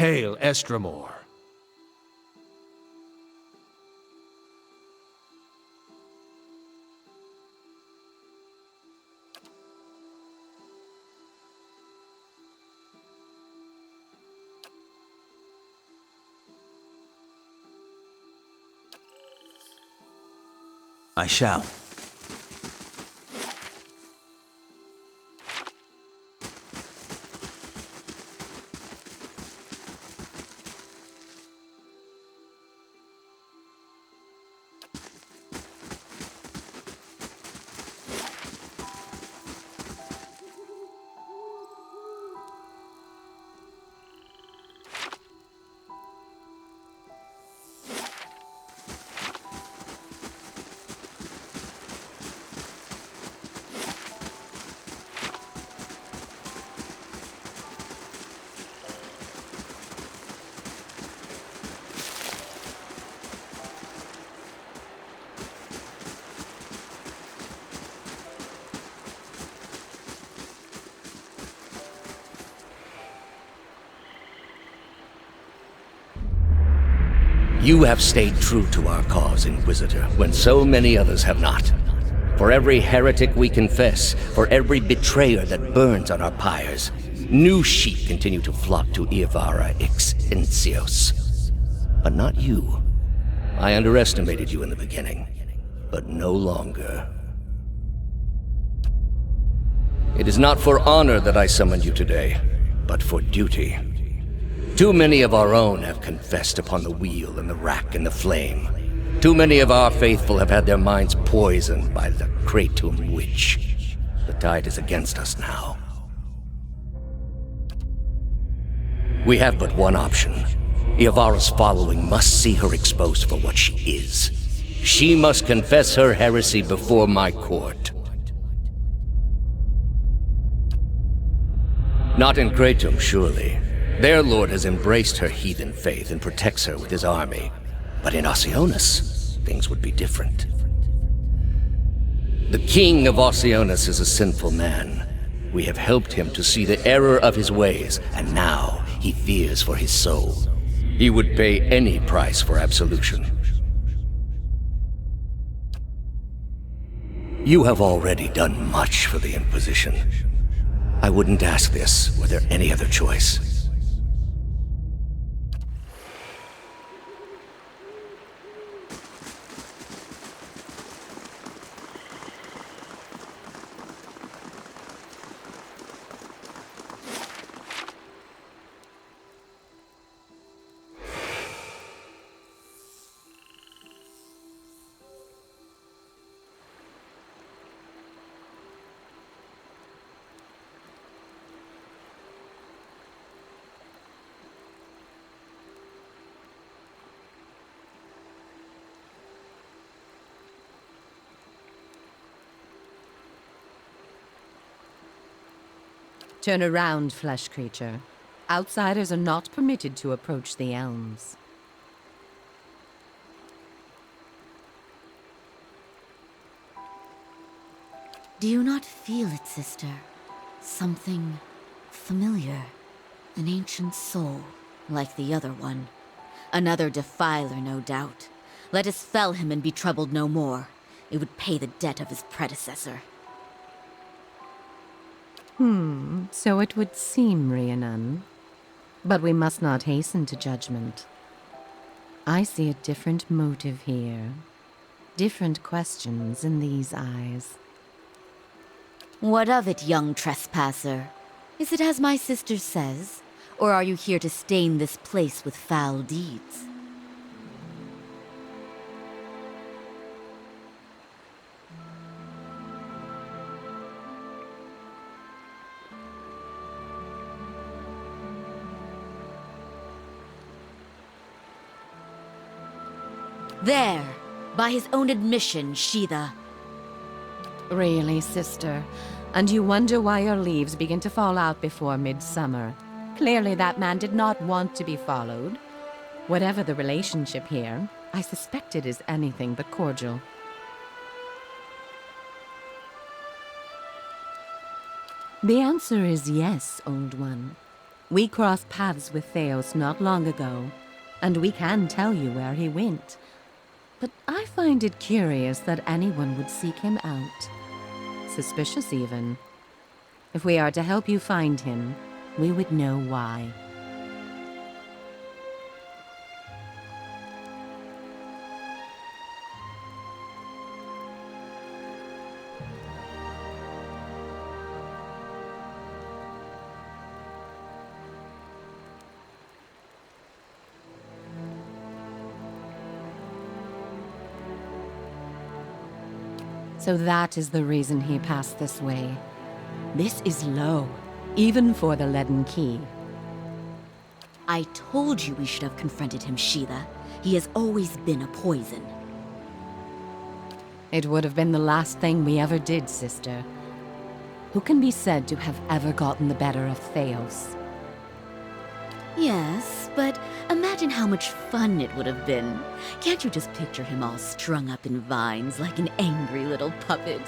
Hail, Estramor. I shall. You have stayed true to our cause, Inquisitor, when so many others have not. For every heretic we confess, for every betrayer that burns on our pyres, new sheep continue to flock to Iavara ex Incios. But not you. I underestimated you in the beginning, but no longer. It is not for honor that I summoned you today, but for duty. Too many of our own have confessed upon the wheel and the rack and the flame. Too many of our faithful have had their minds poisoned by the Kratom witch. The tide is against us now. We have but one option. Iavara's following must see her exposed for what she is. She must confess her heresy before my court. Not in Kratom, surely. Their lord has embraced her heathen faith and protects her with his army. But in Oceanus, things would be different. The king of Oceanus is a sinful man. We have helped him to see the error of his ways, and now he fears for his soul. He would pay any price for absolution. You have already done much for the Inquisition. I wouldn't ask this were there any other choice. Turn around, flesh creature. Outsiders are not permitted to approach the elms. Do you not feel it, sister? Something familiar. An ancient soul, like the other one. Another defiler, no doubt. Let us fell him and be troubled no more. It would pay the debt of his predecessor. So it would seem, Rhiannon. But we must not hasten to judgment. I see a different motive here. Different questions in these eyes. What of it, young trespasser? Is it as my sister says? Or are you here to stain this place with foul deeds? There, by his own admission, Sheetha. Really, sister? And you wonder why your leaves begin to fall out before midsummer? Clearly that man did not want to be followed. Whatever the relationship here, I suspect it is anything but cordial. The answer is yes, old one. We crossed paths with Theos not long ago, and we can tell you where he went. But I find it curious that anyone would seek him out. Suspicious, even. If we are to help you find him, we would know why. So that is the reason he passed this way. This is low, even for the leaden key. I told you we should have confronted him, Sheila. He has always been a poison. It would have been the last thing we ever did, sister. Who can be said to have ever gotten the better of Theos? Yes, but imagine how much fun it would have been. Can't you just picture him all strung up in vines like an angry little puppet?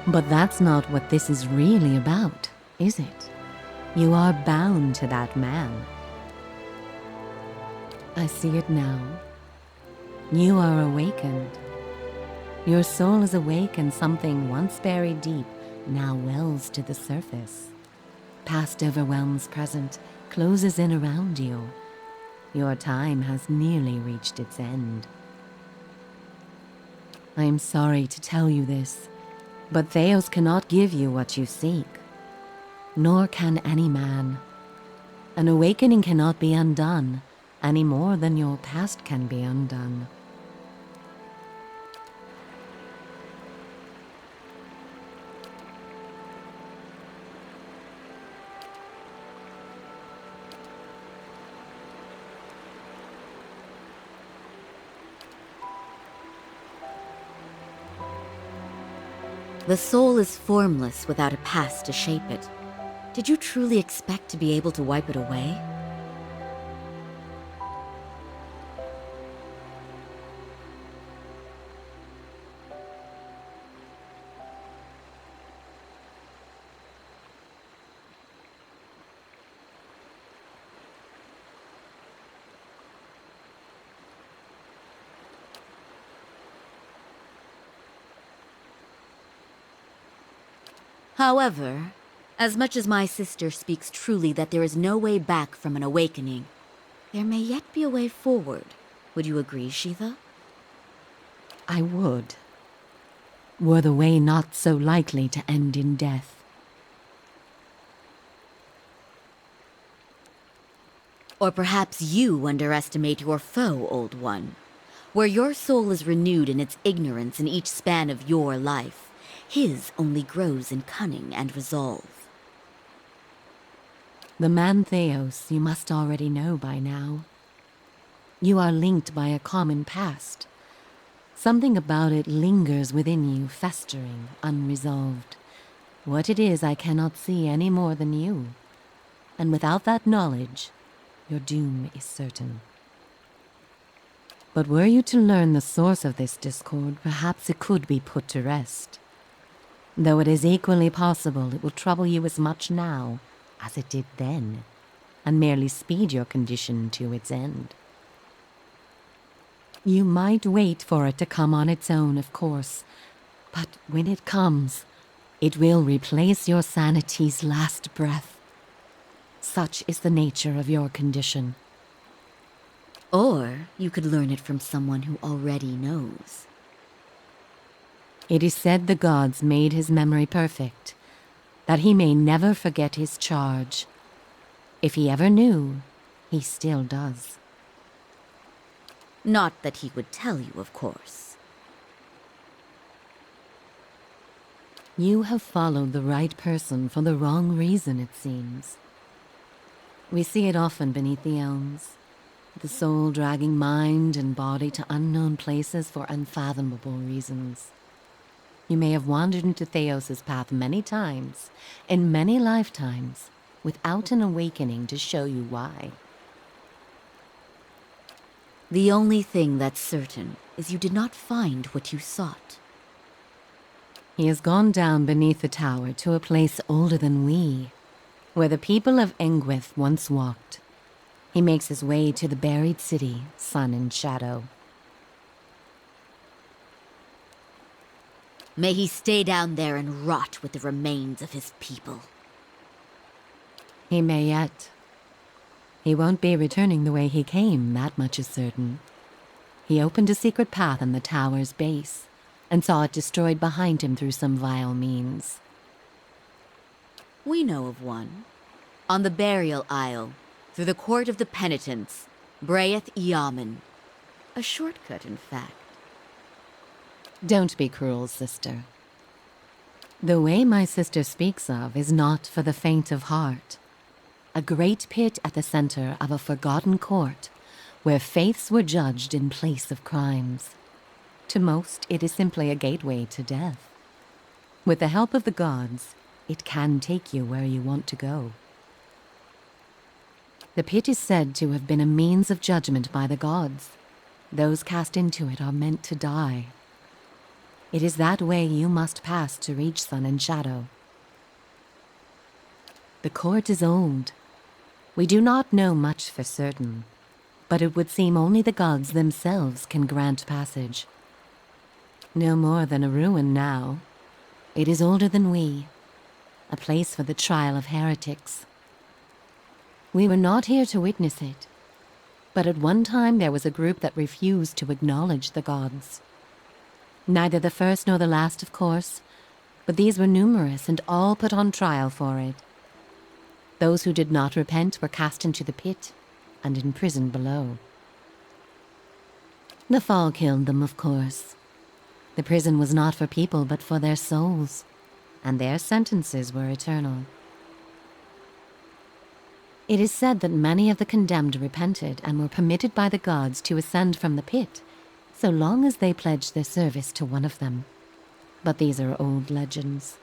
But that's not what this is really about, is it? You are bound to that man. I see it now. You are awakened. Your soul is awake, and something once buried deep now wells to the surface. Past overwhelms present, closes in around you. Your time has nearly reached its end. I am sorry to tell you this, but Theos cannot give you what you seek. Nor can any man. An awakening cannot be undone, any more than your past can be undone. The soul is formless without a past to shape it. Did you truly expect to be able to wipe it away? However, as much as my sister speaks truly that there is no way back from an awakening, there may yet be a way forward. Would you agree, Sheila? I would. Were the way not so likely to end in death. Or perhaps you underestimate your foe, old one. Where your soul is renewed in its ignorance in each span of your life, his only grows in cunning and resolve. The man Theos you must already know by now. You are linked by a common past. Something about it lingers within you, festering, unresolved. What it is I cannot see any more than you. And without that knowledge, your doom is certain. But were you to learn the source of this discord, perhaps it could be put to rest. Though it is equally possible it will trouble you as much now as it did then, and merely speed your condition to its end. You might wait for it to come on its own, of course, but when it comes, it will replace your sanity's last breath. Such is the nature of your condition. Or you could learn it from someone who already knows. It is said the gods made his memory perfect, that he may never forget his charge. If he ever knew, he still does. Not that he would tell you, of course. You have followed the right person for the wrong reason, it seems. We see it often beneath the elms, the soul dragging mind and body to unknown places for unfathomable reasons. You may have wandered into Theos's path many times, in many lifetimes, without an awakening to show you why. The only thing that's certain is you did not find what you sought. He has gone down beneath the tower to a place older than we. where the people of Engwith once walked. He makes his way to the buried city, Sun and Shadow. May he stay down there and rot with the remains of his people. He may yet. He won't be returning the way he came, that much is certain. He opened a secret path in the tower's base, and saw it destroyed behind him through some vile means. We know of one. On the burial isle, through the court of the penitents, Brayeth Yaman. A shortcut, in fact. Don't be cruel, sister. The way my sister speaks of is not for the faint of heart. A great pit at the center of a forgotten court, where faiths were judged in place of crimes. To most, it is simply a gateway to death. With the help of the gods, it can take you where you want to go. The pit is said to have been a means of judgment by the gods. Those cast into it are meant to die. It is that way you must pass to reach Sun and Shadow. The court is old. We do not know much for certain, but it would seem only the gods themselves can grant passage. No more than a ruin now. It is older than we, a place for the trial of heretics. We were not here to witness it, but at one time there was a group that refused to acknowledge the gods. Neither the first nor the last, of course, but these were numerous and all put on trial for it. Those who did not repent were cast into the pit and imprisoned below. The fall killed them, of course. The prison was not for people but for their souls, and their sentences were eternal. It is said that many of the condemned repented and were permitted by the gods to ascend from the pit, so long as they pledged their service to one of them. But these are old legends.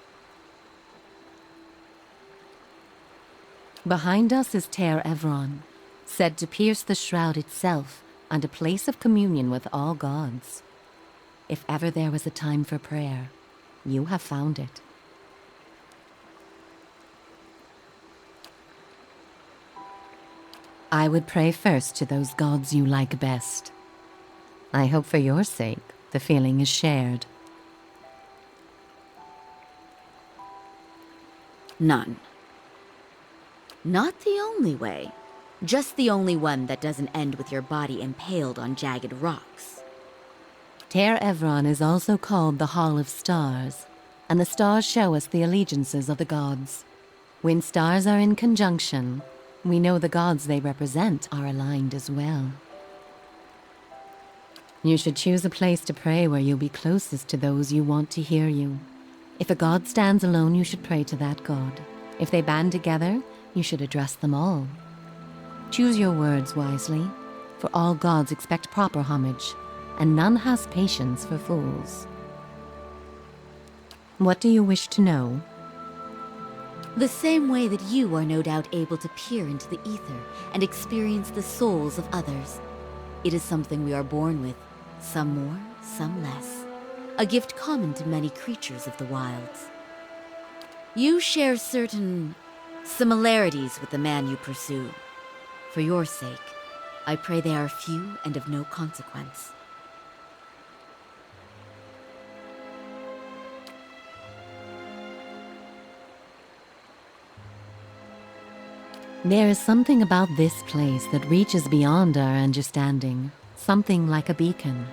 Behind us is Ter Evron, said to pierce the shroud itself and a place of communion with all gods. If ever there was a time for prayer, you have found it. I would pray first to those gods you like best. I hope for your sake the feeling is shared. None. Not the only way. Just the only one that doesn't end with your body impaled on jagged rocks. Ter Evron is also called the Hall of Stars, and the stars show us the allegiances of the gods. When stars are in conjunction, we know the gods they represent are aligned as well. You should choose a place to pray where you'll be closest to those you want to hear you. If a god stands alone, you should pray to that god. If they band together, you should address them all. Choose your words wisely, for all gods expect proper homage, and none has patience for fools. What do you wish to know? The same way that you are no doubt able to peer into the ether and experience the souls of others. It is something we are born with, some more, some less. A gift common to many creatures of the wilds. You share certain similarities with the man you pursue. For your sake, I pray they are few and of no consequence. There is something about this place that reaches beyond our understanding, something like a beacon.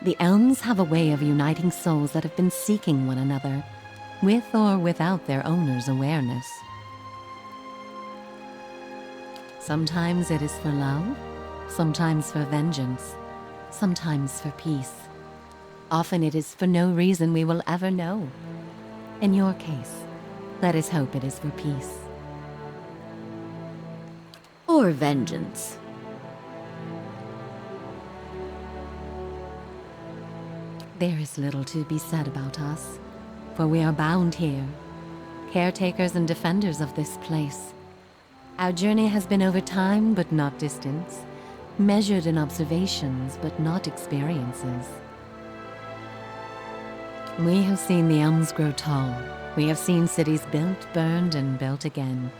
The elms have a way of uniting souls that have been seeking one another, with or without their owner's awareness. Sometimes it is for love, sometimes for vengeance, sometimes for peace. Often it is for no reason we will ever know. In your case, let us hope it is for peace. Or vengeance. There is little to be said about us, for we are bound here, caretakers and defenders of this place. Our journey has been over time but not distance, measured in observations but not experiences. We have seen the elms grow tall. We have seen cities built, burned, and built again.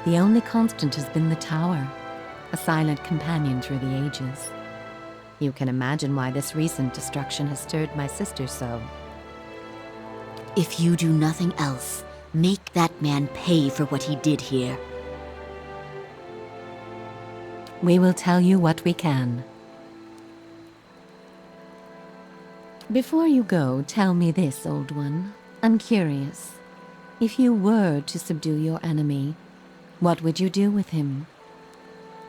The only constant has been the tower, a silent companion through the ages. You can imagine why this recent destruction has stirred my sister so. If you do nothing else, make that man pay for what he did here. We will tell you what we can. Before you go, tell me this, old one. I'm curious. If you were to subdue your enemy, what would you do with him?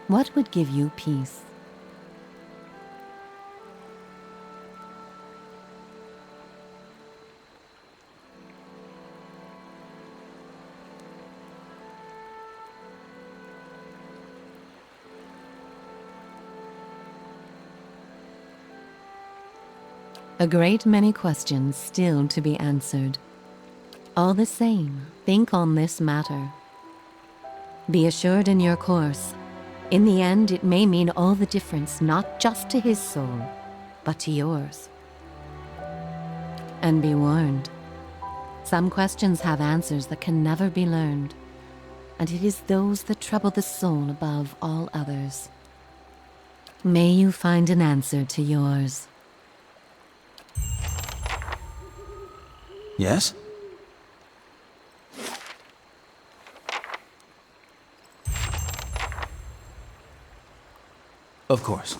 What would give you peace? A great many questions still to be answered. All the same, think on this matter. Be assured in your course. In the end, it may mean all the difference, not just to his soul, but to yours. And be warned. Some questions have answers that can never be learned, and it is those that trouble the soul above all others. May you find an answer to yours. Yes? Of course.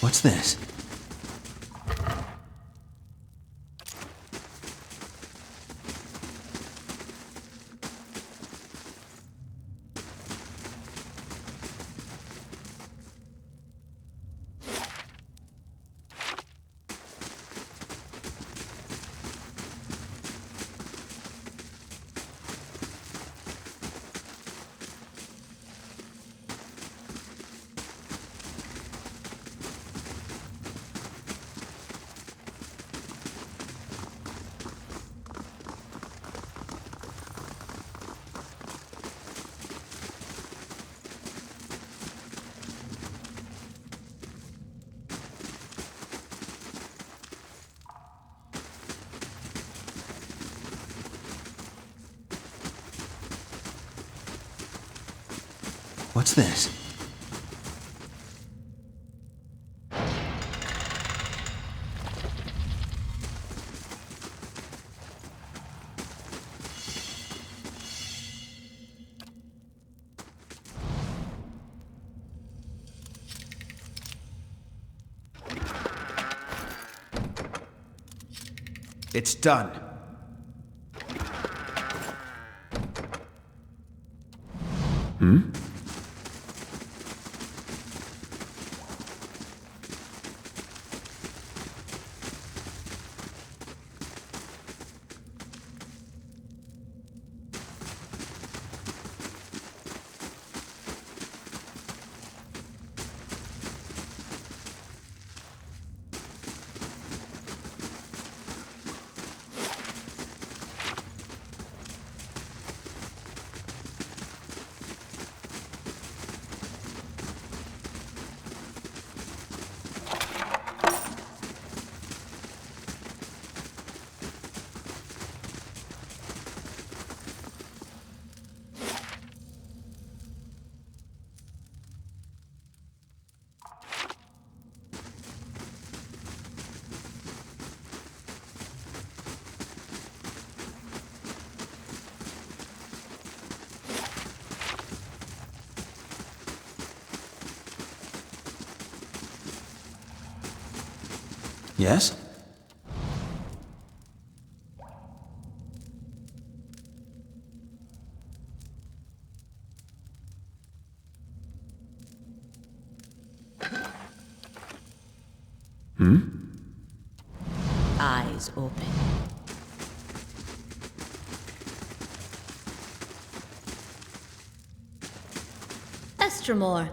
What's this? What's this? It's done. Yes? Eyes open. Estremore.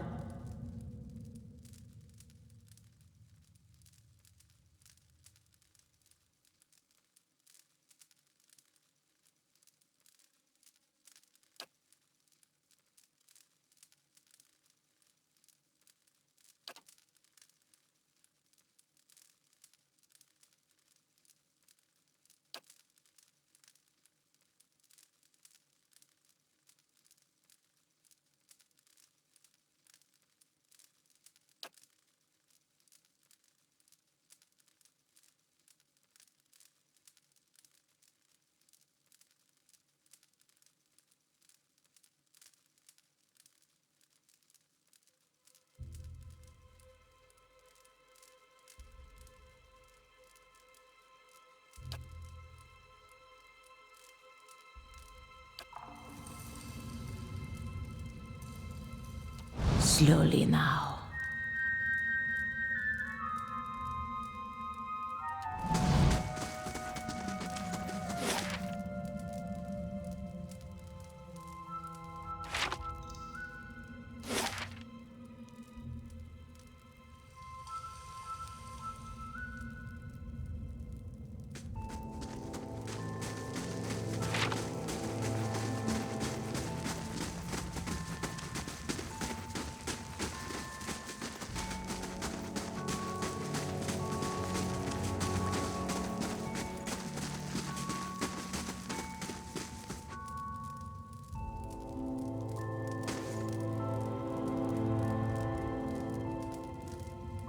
Slowly now.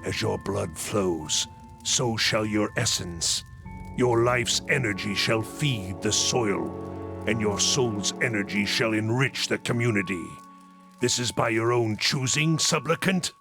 As your blood flows, so shall your essence. Your life's energy shall feed the soil, and your soul's energy shall enrich the community. This is by your own choosing, supplicant?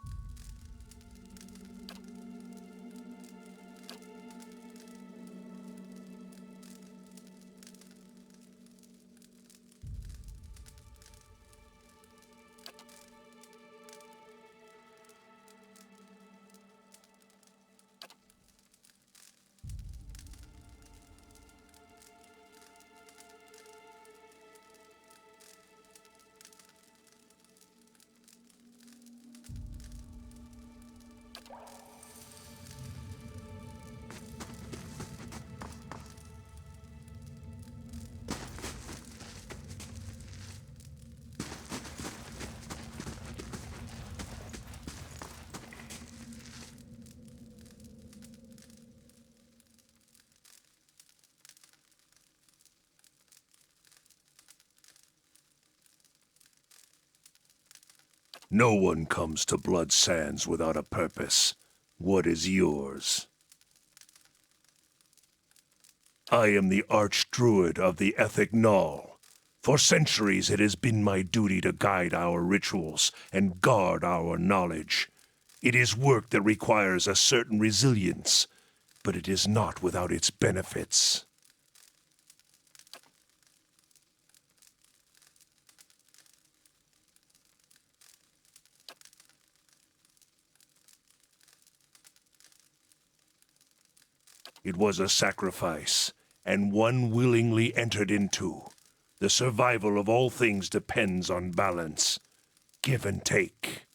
No one comes to Blood Sands without a purpose. What is yours? I am the Archdruid of the Ethic Null. For centuries it has been my duty to guide our rituals and guard our knowledge. It is work that requires a certain resilience, but it is not without its benefits. It was a sacrifice, and one willingly entered into. The survival of all things depends on balance. Give and take.